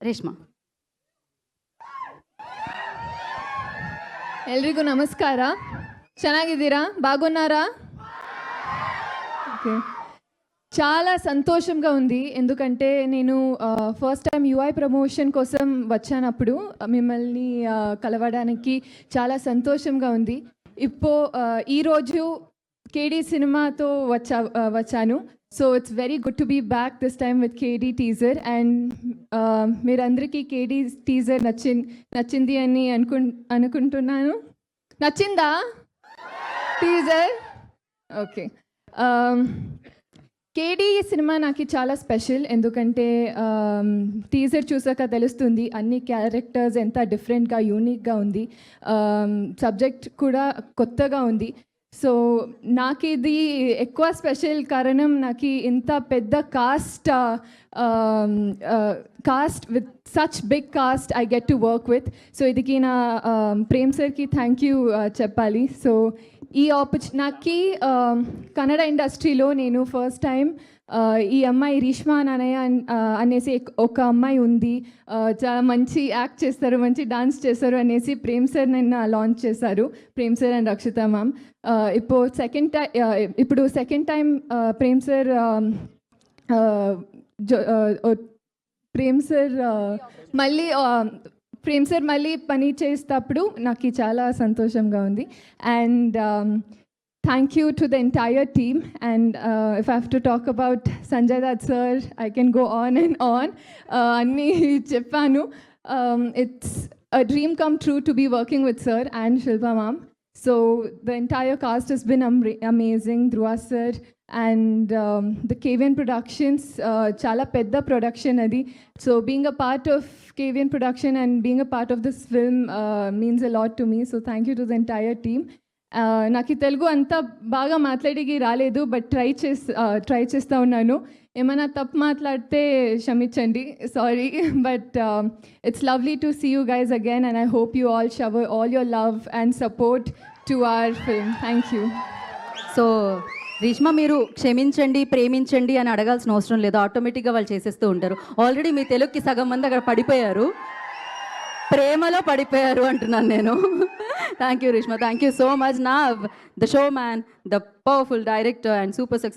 ರೇಷ್ಮಾ. ಎಲ್ರಿಗೂ ನಮಸ್ಕಾರ. ಚೆನ್ನಾಗಿದ್ದೀರಾ? బాగున్నారా? ఓకే. చాలా సంతోషంగా ఉంది, ఎందుకంటే నేను ఫస్ట్ టైం యూఐ ప్రమోషన్ కోసం వచ్చానప్పుడు మిమ్మల్ని కలవడానికి చాలా సంతోషంగా ఉంది. ఈరోజు కేడీ సినిమాతో వచ్చాను. So it's very good to be back this time with KD teaser. And మీరందరికీ కేడీ టీజర్ నచ్చింది అని అనుకుంటున్నాను. నచ్చిందా టీజర్? ఓకే. కేడీ సినిమా నాకు చాలా స్పెషల్, ఎందుకంటే టీజర్ చూసాక తెలుస్తుంది అన్ని క్యారెక్టర్స్ ఎంత డిఫరెంట్గా యూనిక్గా ఉంది. సబ్జెక్ట్ కూడా కొత్తగా ఉంది. సో నాకు ఇది ఎక్కువ స్పెషల్ కారణం నాకు ఇంత పెద్ద cast with such big cast I get to work with. So ఇదికి నా ప్రేమ్ సార్కి థ్యాంక్ యూ చెప్పాలి. సో ఈ నాకు కన్నడ ఇండస్ట్రీలో నేను ఫస్ట్ టైం ఈ అమ్మాయి రీష్మా నానయ్య అనేసి ఒక అమ్మాయి ఉంది, చాలా మంచి యాక్ట్ చేస్తారు, మంచి డాన్స్ చేస్తారు అనేసి ప్రేమ్ సార్ నిన్న లాంచ్ చేశారు, Prem sir and Rakshita ma'am. ఇప్పుడు సెకండ్ టైం ప్రేమ్ సార్ మళ్ళీ పని చేసేటప్పుడు నాకు చాలా సంతోషంగా ఉంది. And thank you to the entire team. And if I have to talk about Sanjay Dutt sir, I can go on and on. అన్నీ చెప్పాను. It's a dream come true to be working with sir and Shilpa ma'am. So the entire cast has been amazing. Dhruva sir and the KVN Productions, chala pedda production adi. So being a part of KVN Production and being a part of this film means a lot to me. So thank you to the entire team. నాకు తెలుగు అంతా బాగా మాట్లాడికి రాలేదు, but try చేస్తూ ఉన్నాను. ఏమైనా తప్పు మాట్లాడితే క్షమించండి, sorry. But it's lovely to see you guys again and I hope you all shower all your love and support to our film. Thank you. So Reshma, మీరు క్షమించండి, ప్రేమించండి అని అడగాల్సిన అవసరం లేదు, ఆటోమేటిక్గా వాళ్ళు చేసేస్తూ ఉంటారు. ఆల్రెడీ మీ తెలుగుకి సగం మంది అక్కడ పడిపోయారు, ప్రేమలో పడిపోయారు అంటున్నాను నేను. Thank you Reeshma, thank you so much. నా the show man, the powerful director and super success